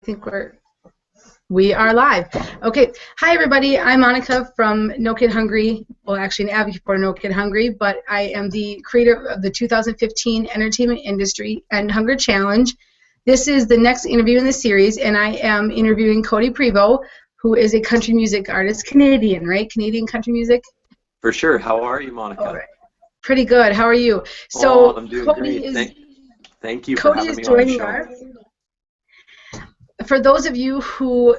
think we are live. Okay. Hi, everybody. I'm Monica from No Kid Hungry. Well, actually, an advocate for No Kid Hungry, but I am the creator of the 2015 Entertainment Industry and Hunger Challenge. This is the next interview in the series, and I am interviewing Codie Prevost, who is a country music artist, Canadian, right? Canadian country music. For sure. How are you, Monica? All right. Pretty good. How are you? So I'm doing Codie great. Thank you for Codie having is me on the joining show. us. For those of you who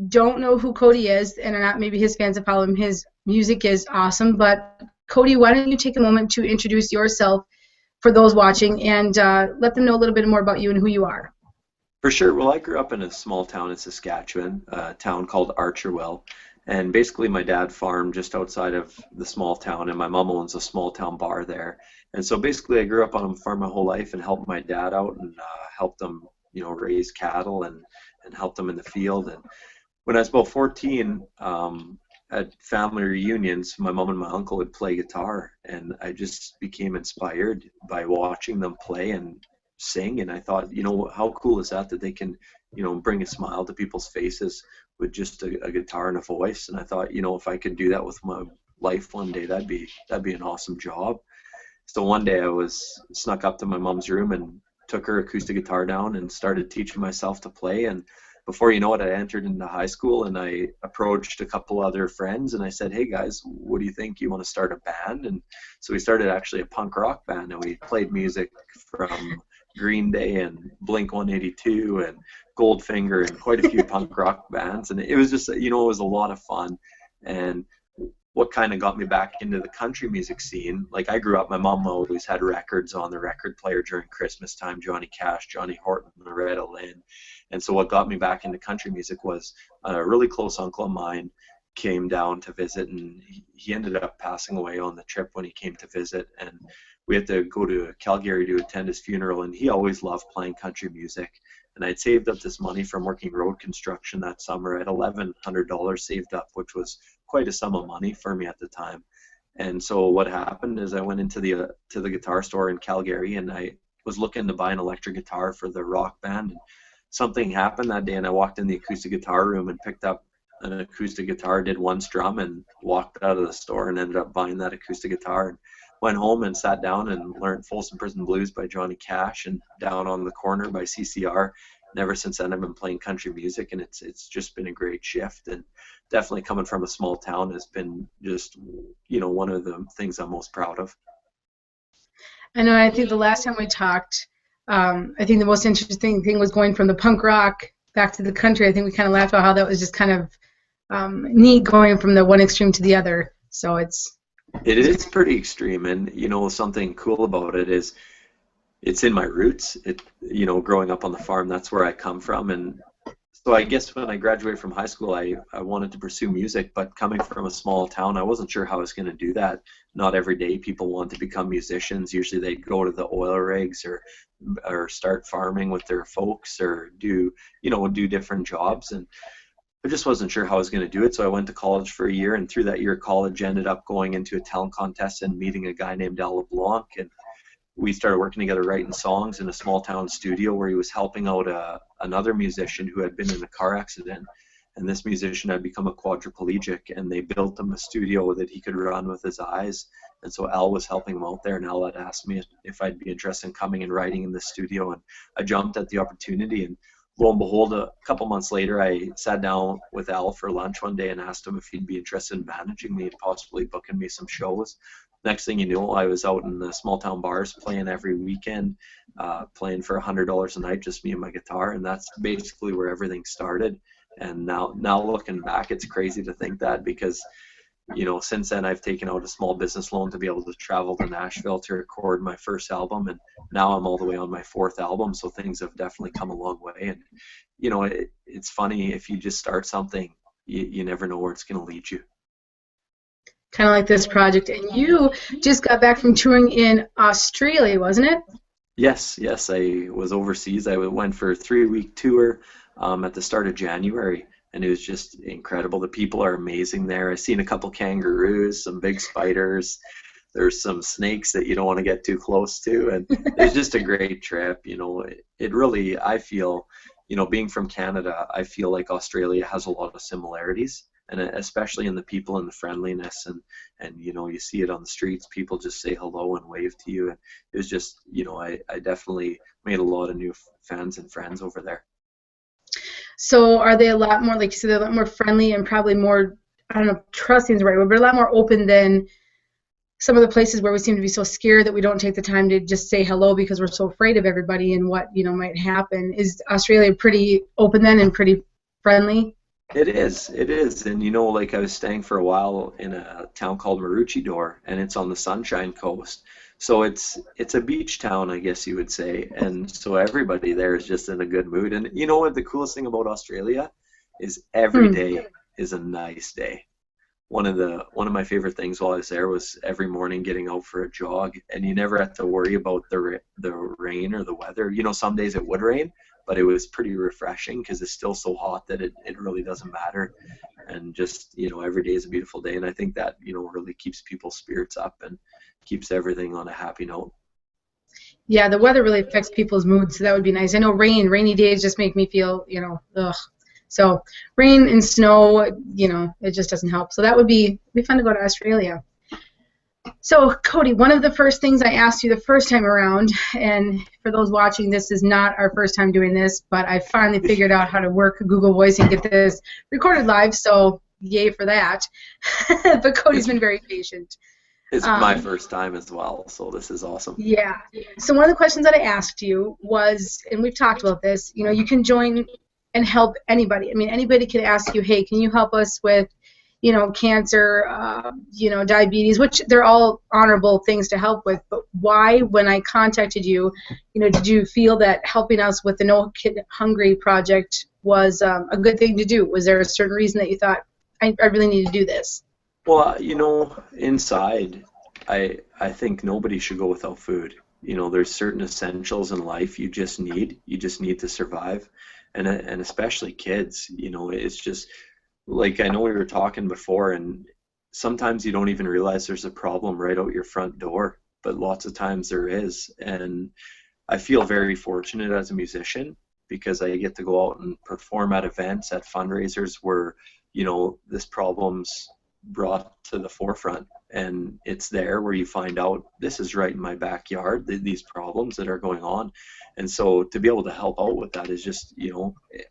don't know who Codie is and are not maybe his fans that follow him, his music is awesome. But Codie, why don't you take a moment to introduce yourself for those watching and let them know a little bit more about you and who you are. For sure. Well, I grew up in a small town in Saskatchewan, a town called Archerwell. And basically my dad farmed just outside of the small town, and my mom owns a small town bar there. And so basically I grew up on a farm my whole life and helped my dad out and helped them, raise cattle and help them in the field. And when I was about 14, at family reunions, my mom and my uncle would play guitar, and I just became inspired by watching them play and sing. And I thought, how cool is that they can, bring a smile to people's faces with just a guitar and a voice. And I thought, if I could do that with my life one day, that'd be an awesome job. So one day I was snuck up to my mom's room and took her acoustic guitar down and started teaching myself to play. And before you know it, I entered into high school, and I approached a couple other friends and I said, hey guys, what do you think? You want to start a band? And so we started actually a punk rock band, and we played music from Green Day and Blink-182 and Goldfinger and quite a few punk rock bands. And it was just, it was a lot of fun. And what kind of got me back into the country music scene, like I grew up, my mom always had records on the record player during Christmas time, Johnny Cash, Johnny Horton, Loretta Lynn. And so what got me back into country music was a really close uncle of mine came down to visit, and he ended up passing away on the trip when he came to visit. And we had to go to Calgary to attend his funeral, and he always loved playing country music. And I'd saved up this money from working road construction that summer. I had $1,100 saved up, which was quite a sum of money for me at the time. And so what happened is I went into the to the guitar store in Calgary, and I was looking to buy an electric guitar for the rock band. And something happened that day, and I walked in the acoustic guitar room and picked up an acoustic guitar, did one strum, and walked out of the store and ended up buying that acoustic guitar. And went home and sat down and learned Folsom Prison Blues by Johnny Cash and Down on the Corner by CCR. And ever since then I've been playing country music, and it's just been a great shift. And definitely coming from a small town has been just, one of the things I'm most proud of. I know, I think the last time we talked, I think the most interesting thing was going from the punk rock back to the country. I think we kind of laughed about how that was just kind of neat going from the one extreme to the other. So it is pretty extreme, and something cool about it is it's in my roots. Growing up on the farm, that's where I come from. And so I guess when I graduated from high school, I wanted to pursue music, but coming from a small town, I wasn't sure how I was going to do that. Not every day people want to become musicians. Usually they go to the oil rigs or start farming with their folks, or do different jobs. And I just wasn't sure how I was going to do it, so I went to college for a year, and through that year of college ended up going into a talent contest and meeting a guy named Al LeBlanc, and we started working together writing songs in a small town studio where he was helping out another musician who had been in a car accident. And this musician had become a quadriplegic, and they built him a studio that he could run with his eyes. And so Al was helping him out there, and Al had asked me if I'd be interested in coming and writing in the studio, and I jumped at the opportunity. And lo and behold, a couple months later, I sat down with Al for lunch one day and asked him if he'd be interested in managing me and possibly booking me some shows. Next thing you know, I was out in the small town bars playing every weekend, playing for $100 a night, just me and my guitar, and that's basically where everything started. And now looking back, it's crazy to think that, because since then I've taken out a small business loan to be able to travel to Nashville to record my first album, and now I'm all the way on my fourth album, so things have definitely come a long way. And it's funny, if you just start something, you never know where it's going to lead you. Kind of like this project. And you just got back from touring in Australia, wasn't it? Yes, I was overseas. I went for a 3-week tour at the start of January, and it was just incredible. The people are amazing there. I've seen a couple kangaroos, some big spiders. There's some snakes that you don't want to get too close to, and it's just a great trip. It really, I feel, being from Canada, I feel like Australia has a lot of similarities, and especially in the people and the friendliness, and you see it on the streets. People just say hello and wave to you, and it was just, I definitely made a lot of new fans and friends over there. So are they a lot more, like you said, they're a lot more friendly and probably more, I don't know if trusting is the right word, but a lot more open than some of the places where we seem to be so scared that we don't take the time to just say hello because we're so afraid of everybody and what, might happen. Is Australia pretty open then and pretty friendly? It is, and like I was staying for a while in a town called Maroochydore, and it's on the Sunshine Coast. So it's a beach town, I guess you would say, and so everybody there is just in a good mood. And you know what the coolest thing about Australia is? Every Hmm. day is a nice day. One of my favorite things while I was there was every morning getting out for a jog, and you never had to worry about the rain or the weather. Some days it would rain, but it was pretty refreshing because it's still so hot that it really doesn't matter. And just every day is a beautiful day, and I think that really keeps people's spirits up and keeps everything on a happy note. Yeah, the weather really affects people's moods, so that would be nice. I know rainy days just make me feel, ugh. So rain and snow, it just doesn't help. So that would be fun to go to Australia. So Codie, one of the first things I asked you the first time around, and for those watching, this is not our first time doing this, but I finally figured out how to work Google Voice and get this recorded live, so yay for that. But Codie's It's been very patient. it's my Um, first time as well, so this is awesome. Yeah. So one of the questions that I asked you was, and we've talked about this, you can join and help anybody. I mean, anybody could ask you, hey, can you help us with, cancer, diabetes, which they're all honorable things to help with. But why, when I contacted you, did you feel that helping us with the No Kid Hungry project was a good thing to do? Was there a certain reason that you thought, I really need to do this? Well, inside, I think nobody should go without food. There's certain essentials in life you just need to survive, and especially kids. It's just like, I know we were talking before, and sometimes you don't even realize there's a problem right out your front door, but lots of times there is. And I feel very fortunate as a musician because I get to go out and perform at events, at fundraisers where, this problem's brought to the forefront, and it's there where you find out this is right in my backyard, these problems that are going on. And so to be able to help out with that is just,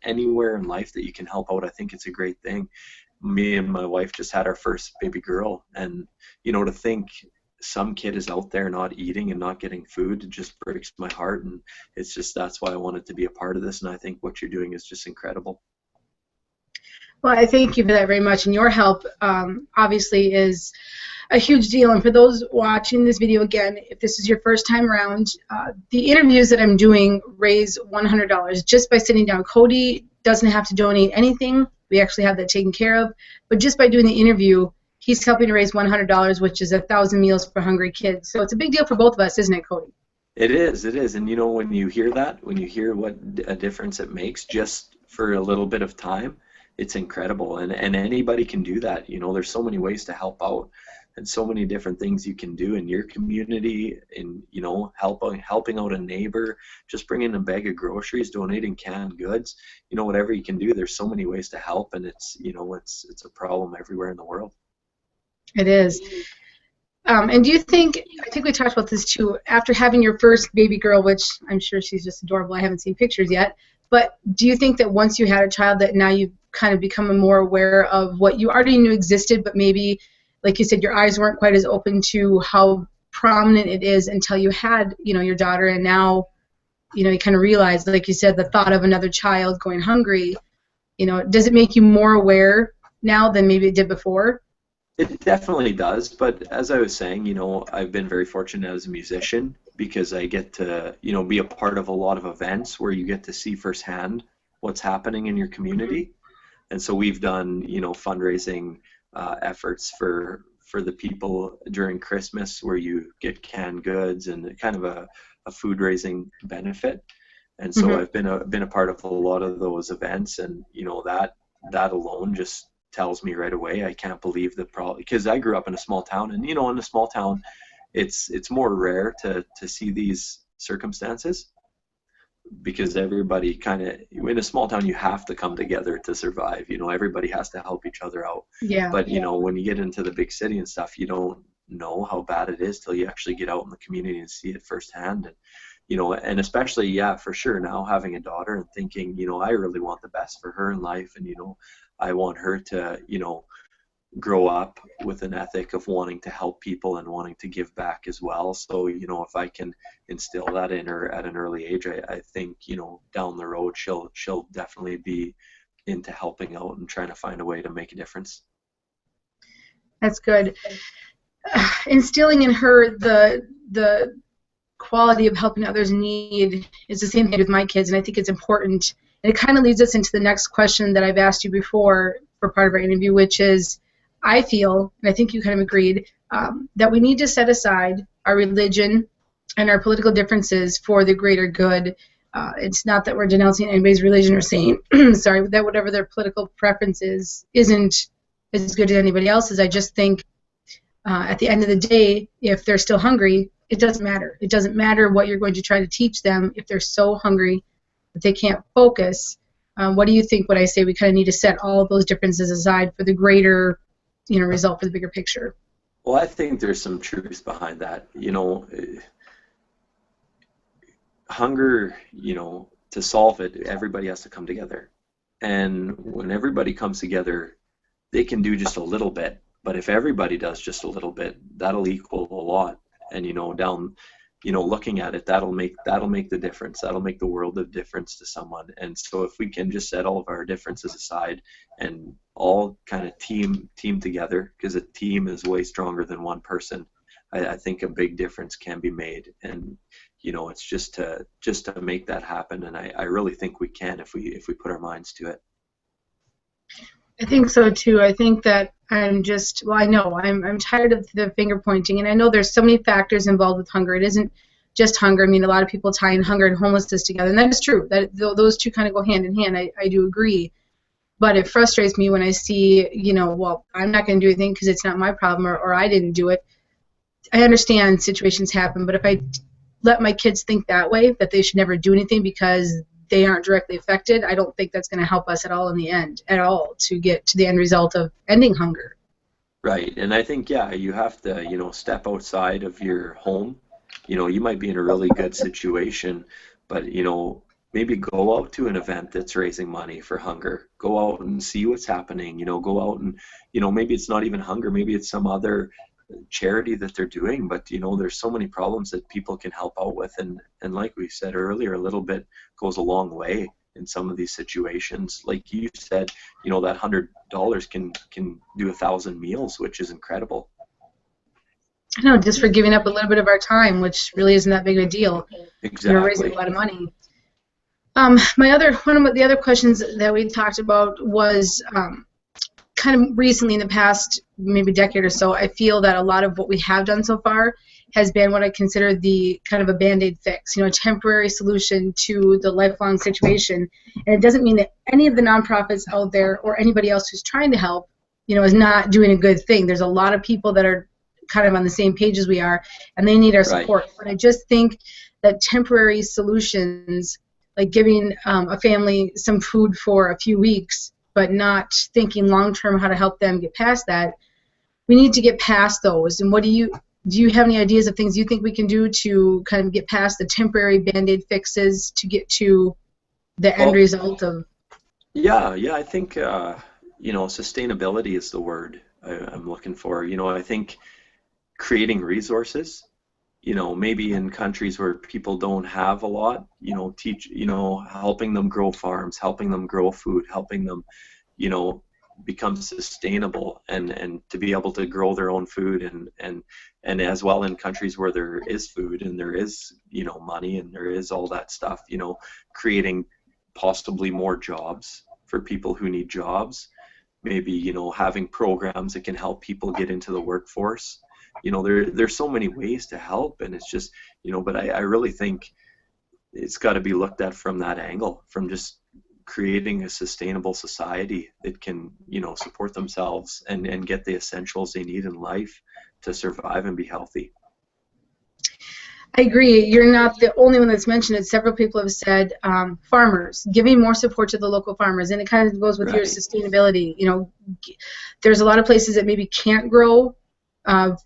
anywhere in life that you can help out, I think it's a great thing. Me and my wife just had our first baby girl, and to think some kid is out there not eating and not getting food, it just breaks my heart. And it's just, that's why I wanted to be a part of this, and I think what you're doing is just incredible. Well, I thank you for that very much, and your help obviously is a huge deal. And for those watching this video again, if this is your first time around, the interviews that I'm doing raise $100 just by sitting down. Codie doesn't have to donate anything. We actually have that taken care of. But just by doing the interview, he's helping to raise $100, which is 1,000 meals for hungry kids. So it's a big deal for both of us, isn't it, Codie? It is. And when you hear that, when you hear what a difference it makes just for a little bit of time, it's incredible. And anybody can do that. There's so many ways to help out, and so many different things you can do in your community, in helping out a neighbor, just bringing a bag of groceries, donating canned goods, whatever you can do. There's so many ways to help, and it's a problem everywhere in the world. It is. And do you think, I think we talked about this too, after having your first baby girl, which I'm sure she's just adorable, I haven't seen pictures yet, but do you think that once you had a child that now you've kind of become more aware of what you already knew existed, but maybe, like you said, your eyes weren't quite as open to how prominent it is until you had, your daughter, and now, you kind of realize, like you said, the thought of another child going hungry, does it make you more aware now than maybe it did before? It definitely does, but as I was saying, I've been very fortunate as a musician because I get to, be a part of a lot of events where you get to see firsthand what's happening in your community. And so we've done, fundraising efforts for the people during Christmas where you get canned goods and kind of a food raising benefit. And so Hmm. I've been a part of a lot of those events, and that alone just tells me right away I can't believe the problem, because I grew up in a small town, and in a small town it's more rare to see these circumstances. because everybody kind of, in a small town, you have to come together to survive. Everybody has to help each other out. Yeah. But when you get into the big city and stuff, you don't know how bad it is till you actually get out in the community and see it firsthand. And especially, yeah, for sure, now having a daughter and thinking, I really want the best for her in life, and I want her to grow up with an ethic of wanting to help people and wanting to give back as well. So, if I can instill that in her at an early age, I think, down the road, she'll definitely be into helping out and trying to find a way to make a difference. That's good. Instilling in her the quality of helping others in need is the same thing with my kids, and I think it's important. And it kind of leads us into the next question that I've asked you before for part of our interview, which is, I feel, and I think you kind of agreed, that we need to set aside our religion and our political differences for the greater good. It's not that we're denouncing anybody's religion or saying, sorry, that whatever their political preference is isn't as good as anybody else's. I just think at the end of the day, if they're still hungry, it doesn't matter. It doesn't matter what you're going to try to teach them if they're so hungry that they can't focus. What do you think when I say we kind of need to set all of those differences aside for the greater result, for the bigger picture? Well, I think there's some truth behind that. Hunger, to solve it, everybody has to come together. And when everybody comes together, they can do just a little bit. But if everybody does just a little bit, that'll equal a lot. And looking at it, that'll make the difference. That'll make the world of difference to someone. And so if we can just set all of our differences aside and all kind of team together, because a team is way stronger than one person, I think a big difference can be made. And it's just to make that happen. And I really think we can if we put our minds to it. I think so too. I think that I'm tired of the finger pointing, and I know there's so many factors involved with hunger. It isn't just hunger. I mean, a lot of people tie in hunger and homelessness together, and that is true. That those two kind of go hand in hand. I do agree, but it frustrates me when I see, well, I'm not going to do anything because it's not my problem, or I didn't do it. I understand situations happen, but if I let my kids think that way, that they should never do anything because they aren't directly affected, I don't think that's going to help us at all in the end, at all, to get to the end result of ending hunger. Right, and I think, yeah, you have to, step outside of your home. You might be in a really good situation, but, maybe go out to an event that's raising money for hunger. Go out and see what's happening, go out and, maybe it's not even hunger, maybe it's some other charity that they're doing, but there's so many problems that people can help out with, and like we said earlier, a little bit goes a long way in some of these situations. Like you said, that $100 can do 1,000 meals, which is incredible. I know, just for giving up a little bit of our time, which really isn't that big of a deal. Exactly. You're raising a lot of money. One of the other questions that we talked about was kind of recently, in the past maybe decade or so, I feel that a lot of what we have done so far has been what I consider the kind of a Band-Aid fix, a temporary solution to the lifelong situation. And it doesn't mean that any of the nonprofits out there or anybody else who's trying to help, is not doing a good thing. There's a lot of people that are kind of on the same page as we are, and they need our support. Right. But I just think that temporary solutions, like giving a family some food for a few weeks, but not thinking long-term how to help them get past that, we need to get past those. And do you have any ideas of things you think we can do to kind of get past the temporary Band-Aid fixes to get to the end result of? Yeah, I think, sustainability is the word I'm looking for. I think creating resources, maybe in countries where people don't have a lot, helping them grow farms, helping them grow food, helping them, become sustainable and to be able to grow their own food and as well in countries where there is food and there is, money and there is all that stuff, creating possibly more jobs for people who need jobs, maybe, having programs that can help people get into the workforce. There's so many ways to help, and it's just, but I really think it's got to be looked at from that angle, from just creating a sustainable society that can, support themselves and get the essentials they need in life to survive and be healthy. I agree. You're not the only one that's mentioned it. Several people have said farmers, giving more support to the local farmers. And it kind of goes with your Right, sustainability. There's a lot of places that maybe can't grow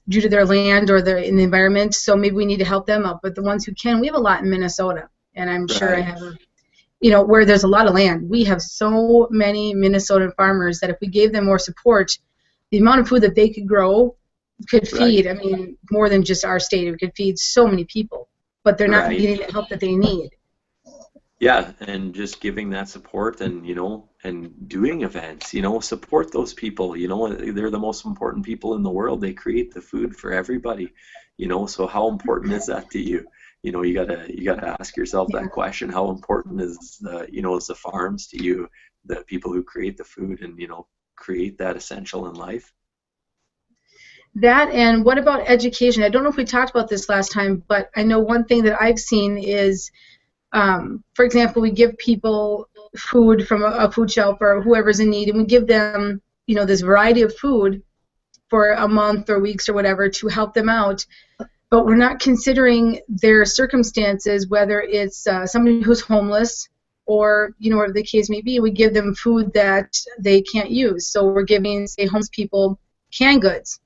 due to their land or in the environment. So maybe we need to help them out. But the ones who can, we have a lot in Minnesota. And I'm sure I right, have, where there's a lot of land. We have so many Minnesotan farmers that if we gave them more support, the amount of food that they could grow could right, feed, more than just our state. It could feed so many people, but they're not right. getting the help that they need. Yeah, and just giving that support and, and doing events, support those people, they're the most important people in the world. They create the food for everybody, so how important is that to you? You gotta ask yourself Yeah. that question. How important is the farms to you, the people who create the food and, create that essential in life? That, and what about education? I don't know if we talked about this last time, but I know one thing that I've seen is, for example, we give people food from a food shelf or whoever's in need, and we give them, this variety of food for a month or weeks or whatever to help them out. But we're not considering their circumstances, whether it's somebody who's homeless or, whatever the case may be. We give them food that they can't use. So we're giving, say, homeless people canned goods.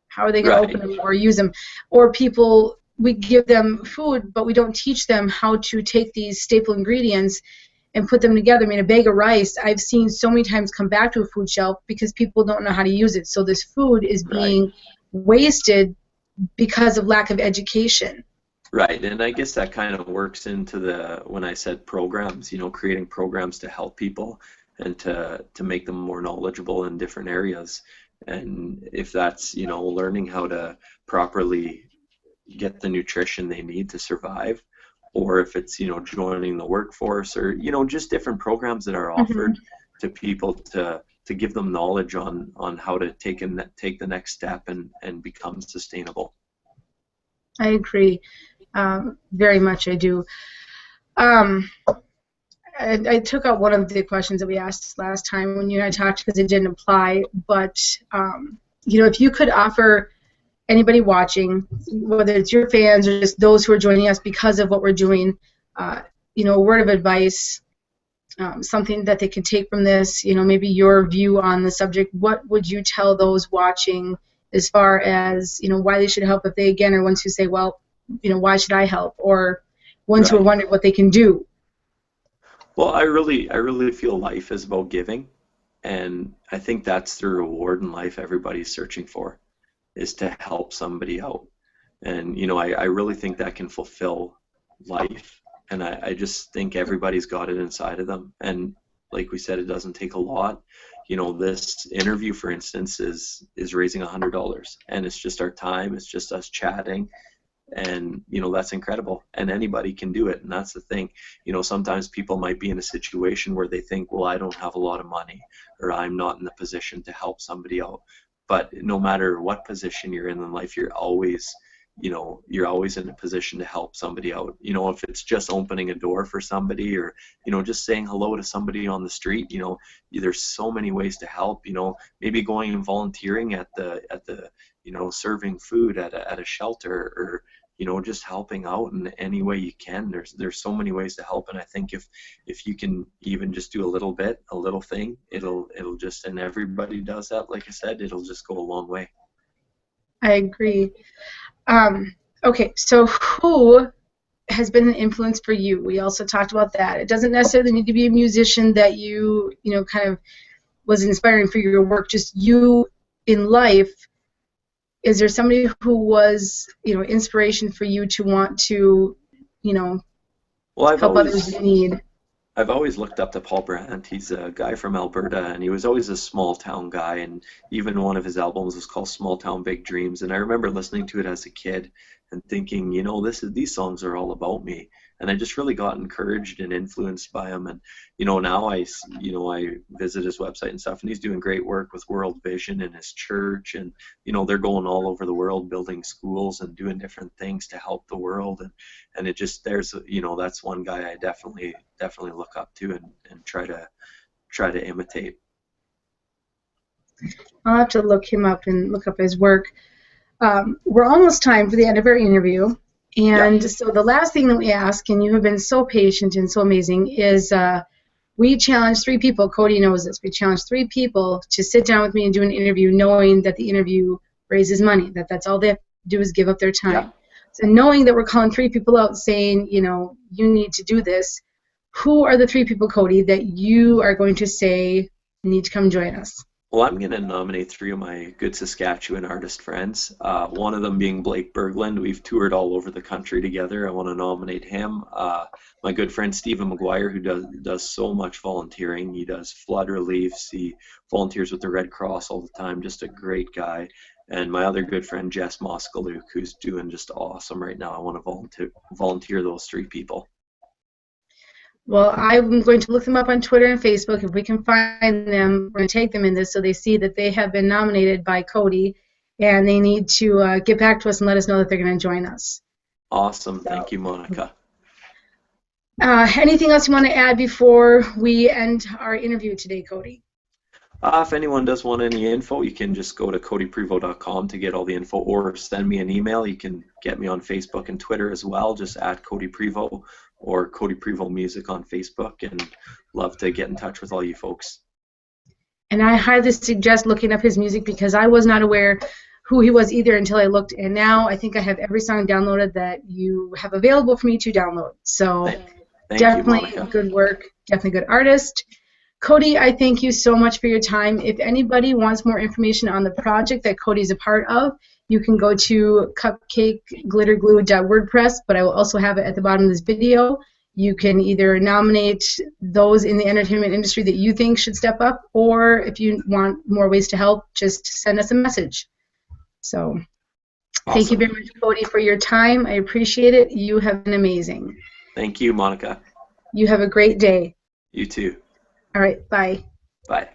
How are they going to open Right, them or use them? Or people, we give them food, but we don't teach them how to take these staple ingredients and put them together. A bag of rice, I've seen so many times come back to a food shelf because people don't know how to use it. So this food is right. being wasted because of lack of education. Right, and I guess that kind of works into when I said programs, creating programs to help people and to make them more knowledgeable in different areas. And if that's, learning how to properly get the nutrition they need to survive, or if it's, joining the workforce or, just different programs that are Hmm. offered to people to give them knowledge on how to take the next step and become sustainable. I agree. Very much I do. Um, I took out one of the questions that we asked last time when you and I talked because it didn't apply. But, if you could offer anybody watching, whether it's your fans or just those who are joining us because of what we're doing, a word of advice, something that they can take from this, maybe your view on the subject, what would you tell those watching as far as, why they should help if they, again, are ones who say, well, why should I help? Or ones who are Right. wondering what they can do. Well, I really feel life is about giving, and I think that's the reward in life everybody's searching for, is to help somebody out. And I really think that can fulfill life, and I just think everybody's got it inside of them. And like we said, it doesn't take a lot. This interview, for instance, is raising $100, and it's just our time. It's just us chatting, and that's incredible, and anybody can do it. And that's the thing, sometimes people might be in a situation where they think, well, I don't have a lot of money, or I'm not in the position to help somebody out. But no matter what position you're in life, you're always in a position to help somebody out. If it's just opening a door for somebody, or just saying hello to somebody on the street, there's so many ways to help. Maybe going and volunteering at the serving food at a shelter, or just helping out in any way you can. There's so many ways to help, and I think if you can even just do a little bit, a little thing, it'll just, and everybody does that, like I said, it'll just go a long way. I agree. Um, okay, so who has been an influence for you? We also talked about that. It doesn't necessarily need to be a musician that kind of was inspiring for your work, just you in life. Is there somebody who was, inspiration for you to want to, you know, Well, I've help others always in need? I've always looked up to Paul Brandt. He's a guy from Alberta, and he was always a small town guy. And even one of his albums was called Small Town Big Dreams. And I remember listening to it as a kid and thinking, these songs are all about me. And I just really got encouraged and influenced by him. And now I visit his website and stuff, and he's doing great work with World Vision and his church. And they're going all over the world building schools and doing different things to help the world. And it just, that's one guy I definitely look up to and try to imitate. I'll have to look him up and look up his work. We're almost time for the end of our interview, Yeah. And so the last thing that we ask, and you have been so patient and so amazing, is we challenge 3 people. Codie knows this. We challenge 3 people to sit down with me and do an interview, knowing that the interview raises money. That's all they have to do is give up their Yeah. time. So knowing that we're calling 3 people out, saying, you know, you need to do this. Who are the 3 people, Codie, that you are going to say need to come join us? Well, I'm going to nominate 3 of my good Saskatchewan artist friends. One of them being Blake Berglund. We've toured all over the country together. I want to nominate him. My good friend Stephen McGuire, who does so much volunteering. He does flood reliefs. He volunteers with the Red Cross all the time. Just a great guy. And my other good friend Jess Moskaluk, who's doing just awesome right now. I want to volunteer those 3 people. Well, I'm going to look them up on Twitter and Facebook. If we can find them, we're going to take them in this so they see that they have been nominated by Codie, and they need to get back to us and let us know that they're going to join us. Awesome. Thank you, Monica. Anything else you want to add before we end our interview today, Codie? If anyone does want any info, you can just go to codieprevost.com to get all the info, or send me an email. You can get me on Facebook and Twitter as well, just at Codie Prevost or Codie Prevost Music on Facebook, and love to get in touch with all you folks. And I highly suggest looking up his music, because I was not aware who he was either until I looked, and now I think I have every song downloaded that you have available for me to download. So definitely you, good work, definitely good artist. Codie, I thank you so much for your time. If anybody wants more information on the project that Codie's a part of, you can go to cupcakeglitterglue.wordpress, but I will also have it at the bottom of this video. You can either nominate those in the entertainment industry that you think should step up, or if you want more ways to help, just send us a message. So awesome. Thank you very much, Codie, for your time. I appreciate it. You have been amazing. Thank you, Monica. You have a great day. You too. All right, bye. Bye.